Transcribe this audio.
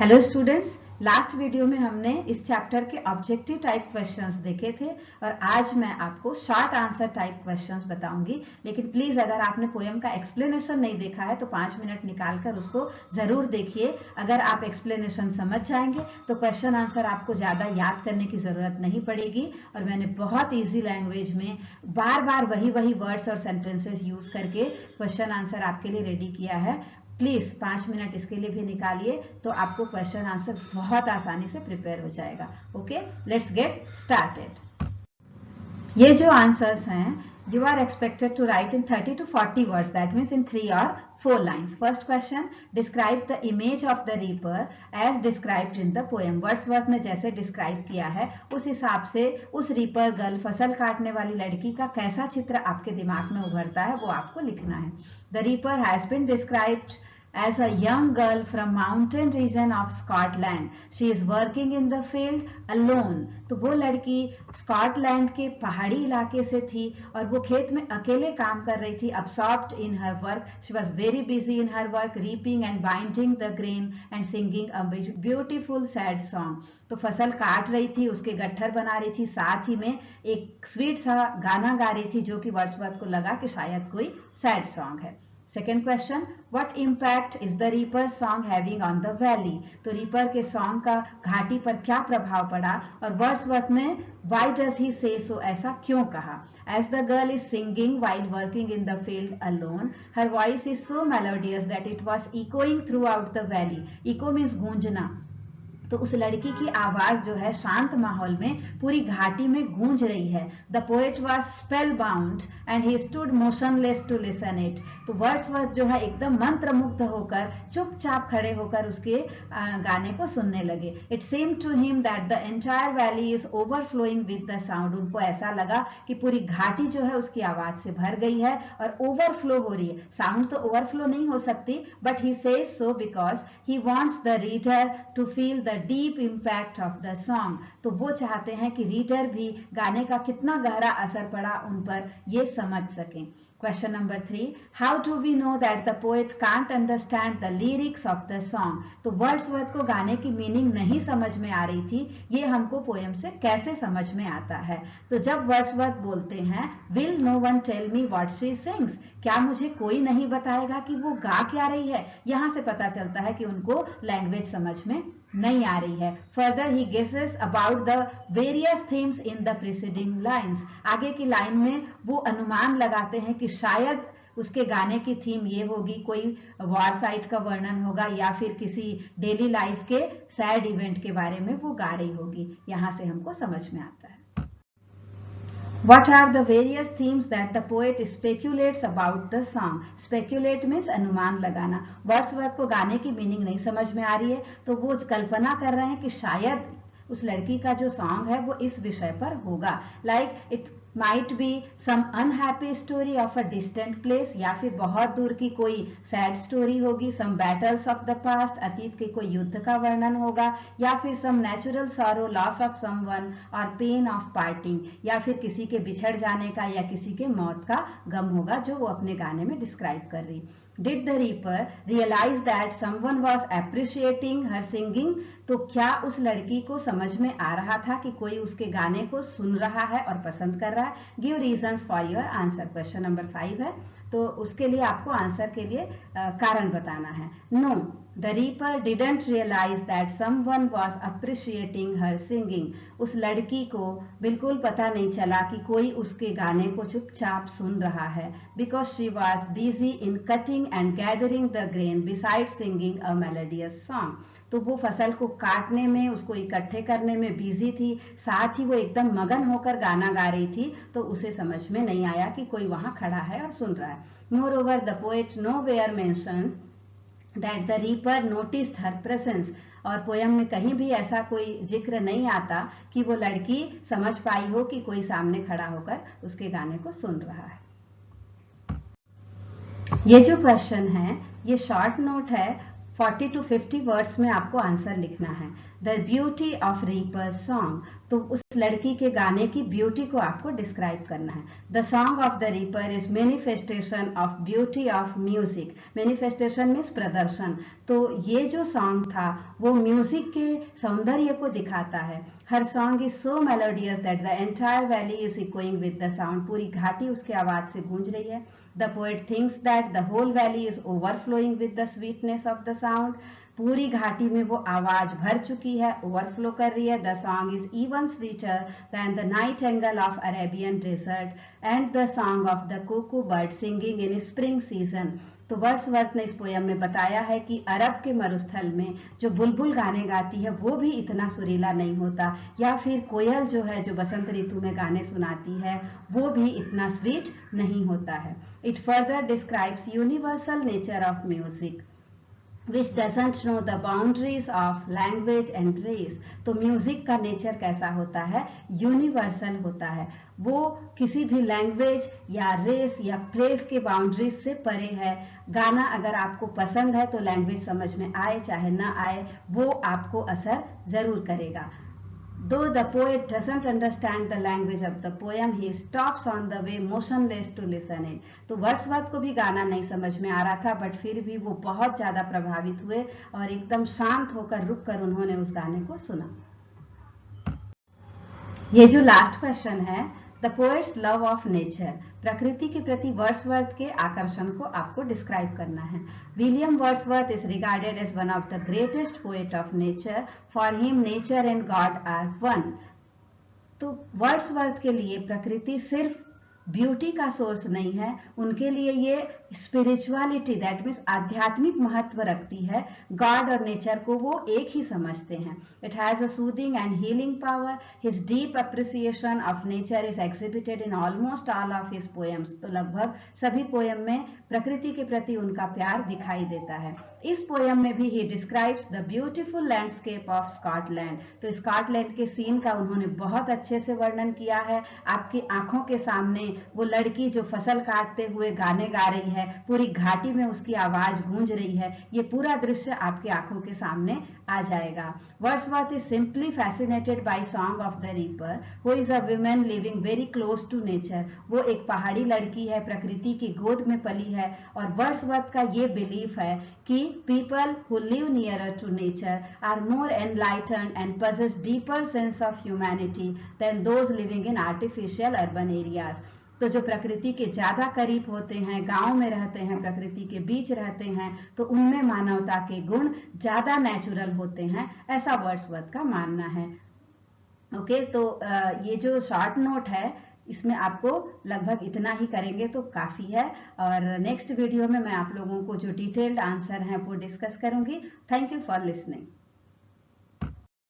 Hello students, last video में हमने इस चैप्टर के ऑब्जेक्टिव टाइप क्वेश्चंस देखे थे और आज मैं आपको शॉर्ट आंसर टाइप क्वेश्चंस बताऊंगी। लेकिन प्लीज अगर आपने पोएम का एक्सप्लेनेशन नहीं देखा है तो 5 मिनट निकालकर उसको जरूर देखिए। अगर आप एक्सप्लेनेशन समझ जाएंगे तो क्वेश्चन आंसर आपको ज्यादा याद करने की जरूरत नहीं पड़ेगी और मैंने बहुत ईजी लैंग्वेज में बार बार वही वर्ड्स और सेंटेंसेस यूज करके क्वेश्चन आंसर आपके लिए रेडी किया है। प्लीज 5 मिनट इसके लिए भी निकालिए तो आपको क्वेश्चन आंसर बहुत आसानी से प्रिपेयर हो जाएगा। Okay, let's get started. ये जो आंसर्स हैं, you are expected to write in 30 to 40 words, that means in 3 or 4 lines. First question, describe the image of the reaper as described in the poem. Wordsworth ने जैसे describe किया है उस हिसाब से उस रीपर गर्ल, फसल काटने वाली लड़की का कैसा चित्र आपके दिमाग में उभरता है वो आपको लिखना है। The reaper has been described as a young girl from mountain region of Scotland. She is working in the field alone. तो वो लड़की स्कॉटलैंड के पहाड़ी इलाके से थी और वो खेत में अकेले काम कर रही थी। Absorbed in her work, she was very busy in her work, reaping and binding the grain and singing a beautiful sad song. तो फसल काट रही थी, उसके गट्ठर बना रही थी, साथ ही में एक स्वीट सा गाना गा रही थी जो कि वर्ड्सवर्थ को लगा कि शायद कोई सैड सॉन्ग है। Second question, what impact is the reaper song having on the valley? तो रीपर के सॉन्ग का घाटी पर क्या प्रभाव पड़ा और वर्ड्सवर्थ ने व्हाई डज ही से सो, ऐसा क्यों कहा? As the girl is singing while working in the field alone, her voice is so melodious that it was echoing throughout the valley. Echo means गूंजना। तो उस लड़की की आवाज जो है शांत माहौल में पूरी घाटी में गूंज रही है। The poet was spellbound and he stood motionless to listen it. तो वर्ड्सवर्थ जो है एकदम मंत्र मुग्ध होकर चुपचाप खड़े होकर उसके गाने को सुनने लगे। It seemed to him that the entire valley is overflowing with the sound. उनको ऐसा लगा कि पूरी घाटी जो है उसकी आवाज से भर गई है और ओवरफ्लो हो रही है। साउंड तो ओवरफ्लो नहीं हो सकती, but he says so because he wants the reader to feel the deep impact of the song. तो वो चाहते हैं कि रीडर भी गाने का कितना गहरा असर पड़ा उन पर ये समझ सकें। Question number 3, how do we know that the poet can't understand the lyrics of the song? तो वर्ड्सवर्थ को गाने की मीनिंग नहीं समझ में आ रही थी, ये हमको पोएम से कैसे समझ में आता है? तो जब वर्ड्सवर्थ बोलते हैं will no one tell me what she sings, क्या मुझे कोई नहीं बताएगा कि वो गा क्या रही है? यहां से पता चलता है कि उनको लैंग्वेज समझ में नहीं आ रही है। Further he guesses about the various themes in the preceding lines. आगे की लाइन में वो अनुमान लगाते हैं कि शायद उसके गाने की थीम ये होगी, कोई वॉर साइट का वर्णन होगा या फिर किसी डेली लाइफ के सैड इवेंट के बारे में वो गा रही होगी। यहां से हमको समझ में आता है। What are the various themes that the poet speculates about the song? Speculate means अनुमान लगाना। वर्ड्सवर्थ को गाने की मीनिंग नहीं समझ में आ रही है तो वो कल्पना कर रहे हैं कि शायद उस लड़की का जो सॉन्ग है वो इस विषय पर होगा। Like it might be some unhappy story of a distant place, या फिर बहुत दूर की कोई सैड स्टोरी होगी। Some battles of the past, अतीत के कोई युद्ध का वर्णन होगा, या फिर some natural sorrow, loss of someone और पेन ऑफ पार्टिंग, या फिर किसी के बिछड़ जाने का या किसी के मौत का गम होगा जो वो अपने गाने में डिस्क्राइब कर रही। Did the reaper realize that someone was appreciating her singing? तो क्या उस लड़की को समझ में आ रहा था कि कोई उसके गाने को सुन रहा है और पसंद कर रहा है? Give reasons for your answer. Question number 5 है तो उसके लिए आपको आंसर के लिए कारण बताना है। No, the reaper didn't realize that someone was appreciating her singing. उस लड़की को बिल्कुल पता नहीं चला कि कोई उसके गाने को चुपचाप सुन रहा है। Because she was busy in cutting and gathering the grain besides singing a melodious song. तो वो फसल को काटने में, उसको इकट्ठे करने में बिजी थी, साथ ही वो एकदम मगन होकर गाना गा रही थी, तो उसे समझ में नहीं आया कि कोई वहां खड़ा है और सुन रहा है। Moreover, the poet nowhere mentions that the reaper noticed her presence. और पोयम में कहीं भी ऐसा कोई जिक्र नहीं आता कि वो लड़की समझ पाई हो कि कोई सामने खड़ा होकर उसके गाने को सुन रहा है। ये जो क्वेश्चन है ये शॉर्ट नोट है 40 to 50 वर्ड्स में आपको आंसर लिखना है। The beauty of reaper song, तो उस लड़की के गाने की ब्यूटी को आपको डिस्क्राइब करना है। The song of the reaper is manifestation of beauty of music. Manifestation means प्रदर्शन। तो ये जो सॉन्ग था वो म्यूजिक के सौंदर्य को दिखाता है। Her song is so melodious that the entire valley is echoing with the sound. पूरी घाटी उसके आवाज से गूंज रही है। The poet thinks that the whole valley is overflowing with the sweetness of the sound. पूरी घाटी में वो आवाज भर चुकी है, ओवरफ्लो कर रही है। The song is even sweeter than the nightingale of Arabian desert and the song of the cuckoo bird singing in spring season. तो वर्ड्सवर्थ ने इस पोयम में बताया है कि अरब के मरुस्थल में जो बुलबुल गाने गाती है वो भी इतना सुरीला नहीं होता, या फिर कोयल जो है जो बसंत ऋतु में गाने सुनाती है वो भी इतना स्वीट नहीं होता है। It further describes universal nature of music which doesn't know the boundaries of language and race. तो म्यूजिक का नेचर कैसा होता है? यूनिवर्सल होता है। वो किसी भी लैंग्वेज या रेस या प्लेस के बाउंड्रीज से परे है। गाना अगर आपको पसंद है तो लैंग्वेज समझ में आए चाहे ना आए वो आपको असर जरूर करेगा। Though the poet doesn't understand the language of the poem, he stops on the way motionless to listen it. तो वर्ड्सवर्थ को भी गाना नहीं समझ में आ रहा था, बट फिर भी वो बहुत ज्यादा प्रभावित हुए और एकदम शांत होकर रुक कर उन्होंने उस गाने को सुना। ये जो लास्ट क्वेश्चन है, the poets love of nature, प्रकृति के प्रति वर्ड्सवर्थ के आकर्षण को आपको डिस्क्राइब करना है। William Wordsworth is regarded as one of the greatest poet of nature. For him nature and God are one. तो वर्ड्सवर्थ के लिए प्रकृति सिर्फ ब्यूटी का सोर्स नहीं है, उनके लिए ये स्पिरिचुअलिटी दैट मीन्स आध्यात्मिक महत्व रखती है। गॉड और नेचर को वो एक ही समझते हैं। It has a soothing and healing power. His deep appreciation of nature is exhibited in almost all of his poems. तो लगभग सभी पोएम में प्रकृति के प्रति उनका प्यार दिखाई देता है। इस पोएम में भी he describes the beautiful landscape of Scotland. तो स्कॉटलैंड के सीन का उन्होंने बहुत अच्छे से वर्णन किया है। आपकी आंखों के सामने वो लड़की जो फसल काटते हुए गाने गा रही है, पूरी घाटी में उसकी आवाज गूंज रही है, ये पूरा दृश्य आपकी आंखों के सामने आ जाएगा। Wordsworth is simply fascinated by song of the reaper who is a woman living very close to nature. वो एक पहाड़ी लड़की है, प्रकृति की गोद में पली है, और वर्ड्सवर्थ का ये बिलीफ है कि people who live nearer to nature are more enlightened and possess deeper sense of humanity than those living in artificial urban areas. तो जो प्रकृति के ज्यादा करीब होते हैं, गांव में रहते हैं, प्रकृति के बीच रहते हैं, तो उनमें मानवता के गुण ज्यादा नेचुरल होते हैं, ऐसा वर्ड्सवर्थ का मानना है। ओके, तो ये जो शॉर्ट नोट है इसमें आपको लगभग इतना ही करेंगे तो काफी है, और नेक्स्ट वीडियो में मैं आप लोगों को जो डिटेल्ड आंसर हैं वो डिस्कस करूंगी। Thank you for listening.